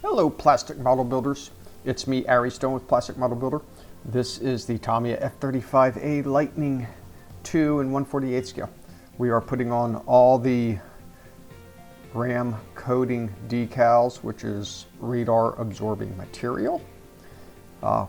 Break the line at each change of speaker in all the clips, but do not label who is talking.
Hello plastic model builders, it's me Ari Stone with Plastic Model Builder. This is the Tamiya F-35A Lightning 2 and 1/48 scale. We are putting on all the RAM coating decals, which is radar absorbing material.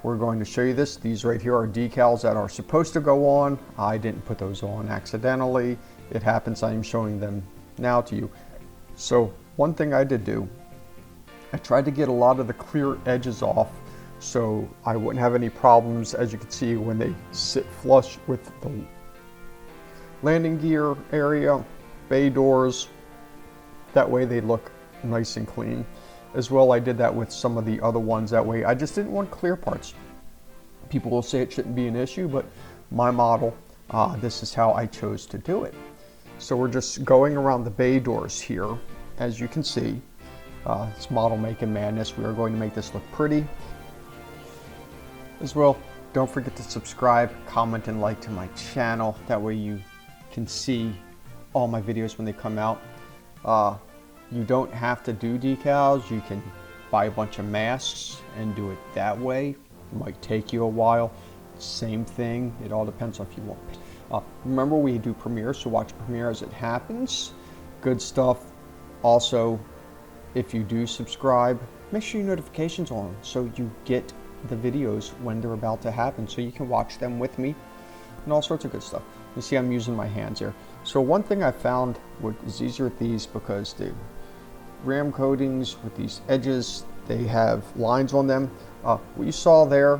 We're going to show you this. These right here are decals that are supposed to go on. I didn't put those on accidentally. It happens. I'm showing them now to you. So one thing I did do, I tried to get a lot of the clear edges off so I wouldn't have any problems, as you can see, when they sit flush with the landing gear area, bay doors. That way they look nice and clean. As well, I did that with some of the other ones. That way I just didn't want clear parts. People will say it shouldn't be an issue, but my model, this is how I chose to do it. So we're just going around the bay doors here, as you can see. It's model making madness. We are going to make this look pretty. As well, don't forget to subscribe, comment, and like to my channel. That way you can see all my videos when they come out. You don't have to do decals. You can buy a bunch of masks and do it that way. It might take you a while. Same thing. It all depends on if you want. Remember, we do Premiere, so watch Premiere as it happens. Good stuff. Also, if you do subscribe, make sure your notifications are on so you get the videos when they're about to happen, so you can watch them with me and all sorts of good stuff. You see I'm using my hands here. So one thing I found was easier with these, because the RAM coatings with these edges, they have lines on them. What you saw there,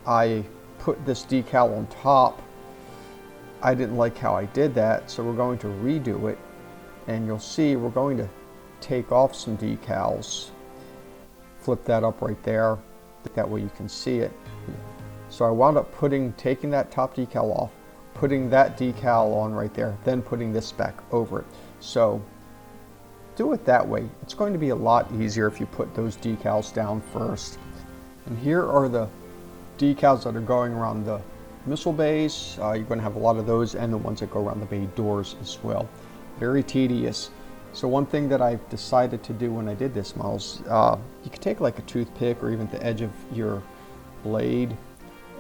I put this decal on top. I didn't like how I did that, so we're going to redo it, and you'll see we're going to take off some decals, flip that up right there, that way you can see it. So I wound up taking that top decal off, putting that decal on right there, then putting this back over it. So do it that way. It's going to be a lot easier if you put those decals down first. And here are the decals that are going around the missile bays. You're going to have a lot of those, and the ones that go around the bay doors as well. Very tedious. So one thing that I've decided to do when I did this model is you could take like a toothpick or even the edge of your blade,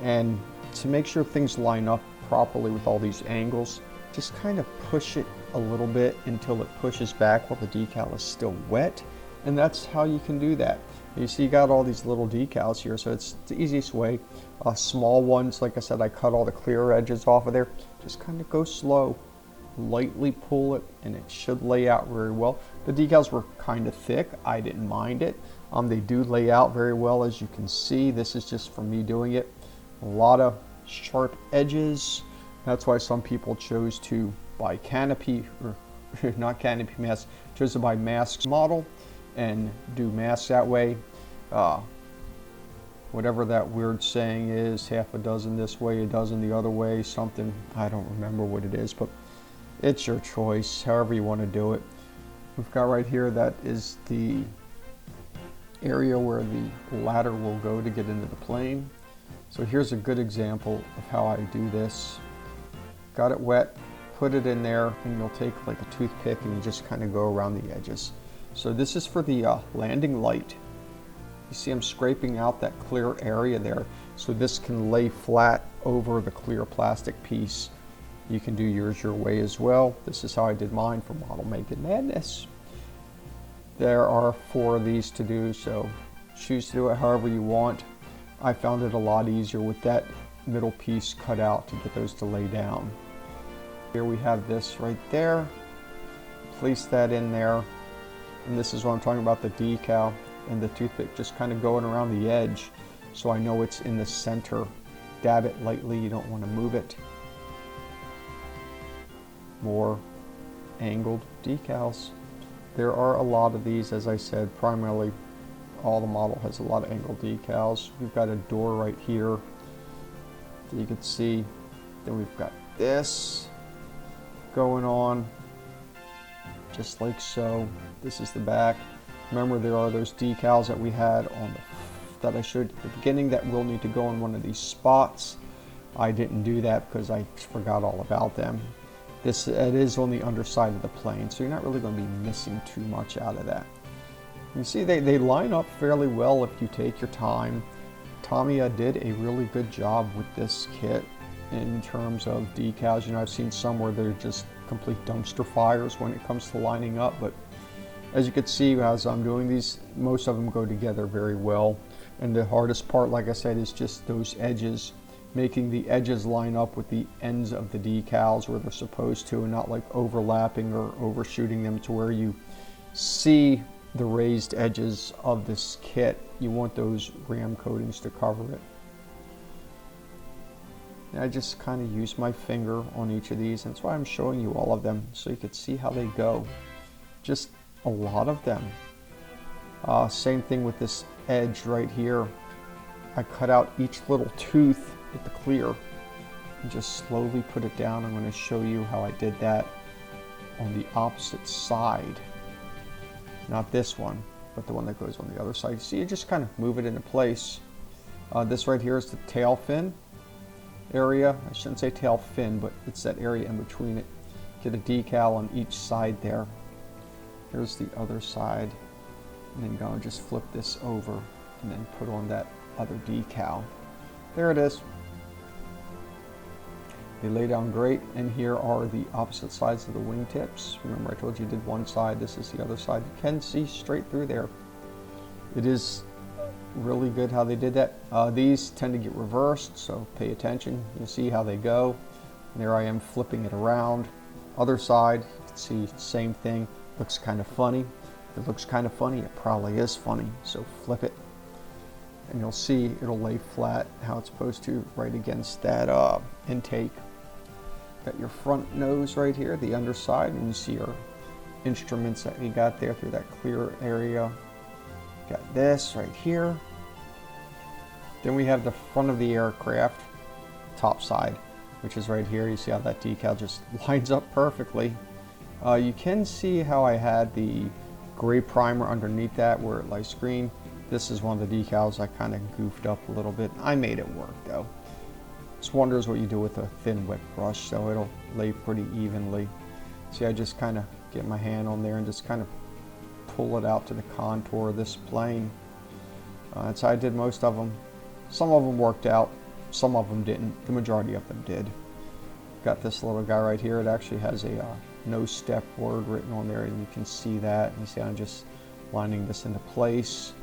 and to make sure things line up properly with all these angles, just kind of push it a little bit until it pushes back while the decal is still wet. And that's how you can do that. You see, you got all these little decals here, so it's the easiest way. Small ones, like I said, I cut all the clear edges off of there. Just kind of go slow. Lightly pull it and it should lay out very well. The decals were kind of thick. I didn't mind it. They do lay out very well, as you can see. This is just for me doing it. A lot of sharp edges. That's why some people chose to buy canopy, or not canopy masks, chose to buy masks model and do masks that way. Whatever that weird saying is, half a dozen this way, a dozen the other way, something, I don't remember what it is, but it's your choice, however you want to do it. We've got right here, that is the area where the ladder will go to get into the plane. So here's a good example of how I do this. Got it wet, put it in there, and you'll take like a toothpick and you just kind of go around the edges. So this is for the landing light. You see I'm scraping out that clear area there, so this can lay flat over the clear plastic piece. You can do yours your way as well. This is how I did mine for Model Making Madness. There are 4 of these to do, so choose to do it however you want. I found it a lot easier with that middle piece cut out to get those to lay down. Here we have this right there. Place that in there. And this is what I'm talking about, the decal and the toothpick just kind of going around the edge, so I know it's in the center. Dab it lightly, you don't want to move it. More angled decals. There are a lot of these, as I said. Primarily all the model has a lot of angled decals. We've got a door right here that you can see. Then we've got this going on just like so. This is the back. Remember, there are those decals that we had on that I showed at the beginning that will need to go in one of these spots. I didn't do that because I forgot all about them. It is on the underside of the plane, so you're not really going to be missing too much out of that. You see they line up fairly well if you take your time. Tamiya did a really good job with this kit in terms of decals. You know, I've seen some where they're just complete dumpster fires when it comes to lining up, but as you can see as I'm doing these, most of them go together very well. And the hardest part, like I said, is just those edges, making the edges line up with the ends of the decals where they're supposed to, and not like overlapping or overshooting them to where you see the raised edges of this kit. You want those RAM coatings to cover it. And I just kind of use my finger on each of these, and that's why I'm showing you all of them so you could see how they go. Just a lot of them. Same thing with this edge right here. I cut out each little tooth with the clear and just slowly put it down. I'm going to show you how I did that on the opposite side. Not this one, but the one that goes on the other side. So you just kind of move it into place. This right here is the tail fin area. I shouldn't say tail fin, but it's that area in between it. Get a decal on each side there. Here's the other side. And then go and just flip this over and then put on that other decal. There it is. They lay down great, and here are the opposite sides of the wingtips. Remember I told you did one side, this is the other side. You can see straight through there. It is really good how they did that. These tend to get reversed, so pay attention. You'll see how they go. And there I am flipping it around. Other side, you can see same thing. Looks kind of funny. If it looks kind of funny, it probably is funny. So flip it, and you'll see it'll lay flat how it's supposed to, right against that intake. Got your front nose right here, the underside, and you see your instruments that you got there through that clear area. Got this right here. Then we have the front of the aircraft, top side, which is right here. You see how that decal just lines up perfectly. You can see how I had the gray primer underneath that where it lights green. This is one of the decals I kind of goofed up a little bit. I made it work though. Just wonders what you do with a thin wet brush, so it'll lay pretty evenly. See, I just kind of get my hand on there and just kind of pull it out to the contour of this plane. That's how I did most of them. Some of them worked out, some of them didn't. The majority of them did. Got this little guy right here. It actually has a no step word written on there, and you can see that. You see I'm just lining this into place.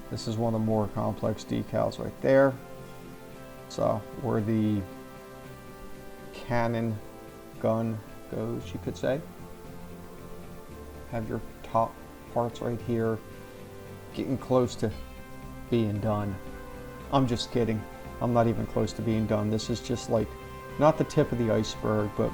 This is one of the more complex decals right there. So where the cannon gun goes, you could say. Have your top parts right here, getting close to being done. I'm just kidding. I'm not even close to being done. This is just like, not the tip of the iceberg, but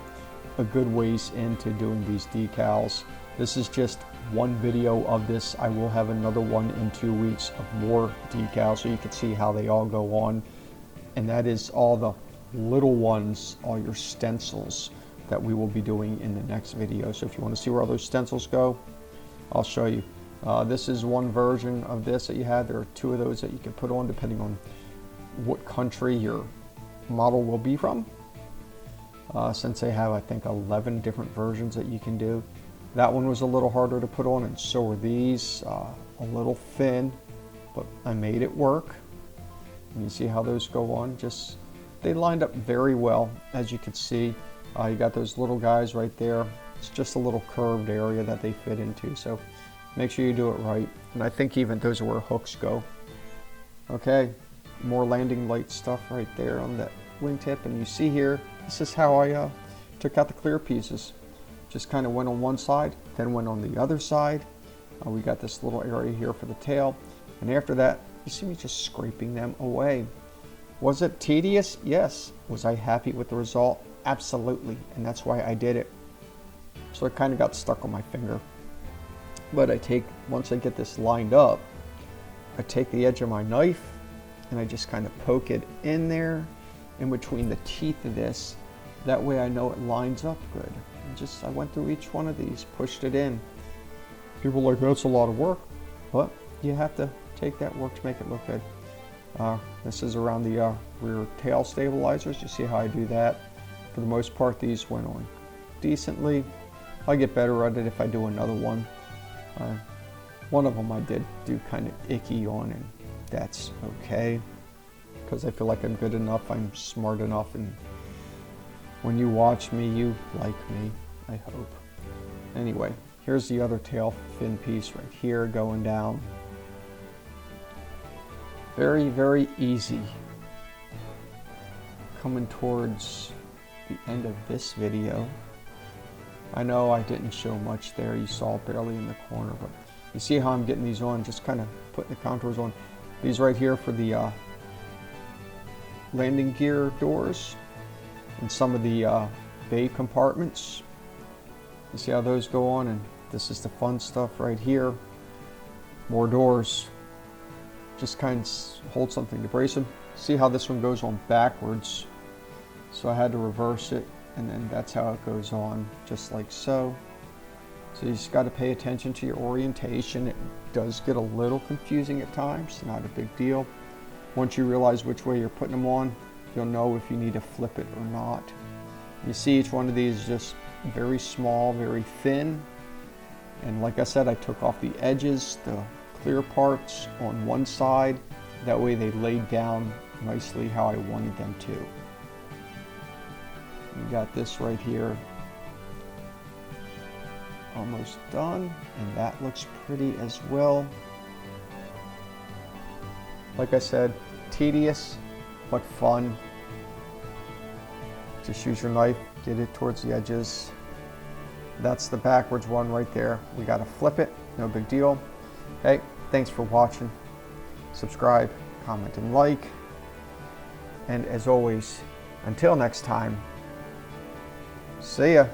a good ways into doing these decals. This is just one video of this. I will have another one in 2 weeks of more decals so you can see how they all go on. And that is all the little ones, all your stencils that we will be doing in the next video. So if you want to see where all those stencils go, I'll show you. This is one version of this that you had. There are 2 of those that you can put on depending on what country your model will be from. Since they have, I think, 11 different versions that you can do. That one was a little harder to put on, and so were these. A little thin, but I made it work. And you see how those go on? Just, they lined up very well, as you can see. You got those little guys right there. It's just a little curved area that they fit into, so make sure you do it right. And I think even those are where hooks go. Okay, more landing light stuff right there on that wingtip, and you see here, this is how I took out the clear pieces. Just kind of went on one side, then went on the other side. We got this little area here for the tail, and after that, you see me just scraping them away. Was it tedious? Yes. Was I happy with the result? Absolutely, and that's why I did it. So it kind of got stuck on my finger. But once I get this lined up, I take the edge of my knife and I just kind of poke it in there in between the teeth of this. That way I know it lines up good. And I went through each one of these, pushed it in. People are like, that's a lot of work. But you have to take that work to make it look good. This is around the rear tail stabilizers. You see how I do that. For the most part, these went on decently. I'll get better at it if I do another one. One of them I did do kind of icky on, and that's okay, because I feel like I'm good enough, I'm smart enough, and when you watch me, you like me, I hope. Anyway, here's the other tail fin piece right here going down. Very, very easy. Coming towards the end of this video. I know I didn't show much there, you saw barely in the corner, but you see how I'm getting these on, just kind of putting the contours on. These right here for the landing gear doors and some of the bay compartments. You see how those go on, and this is the fun stuff right here. More doors. Just kind of hold something to brace them. See how this one goes on backwards. So I had to reverse it, and then that's how it goes on, just like so. So you just got to pay attention to your orientation. It does get a little confusing at times, not a big deal. Once you realize which way you're putting them on, you'll know if you need to flip it or not. You see each one of these is just very small, very thin. And like I said, I took off the edges, the clear parts on one side. That way they laid down nicely how I wanted them to. You got this right here almost done, and that looks pretty as well. Like I said, tedious but fun. Just use your knife, get it towards the edges. That's the backwards one right there. We got to flip it, no big deal. Hey, thanks for watching. Subscribe, comment, and like. And as always, until next time, see ya.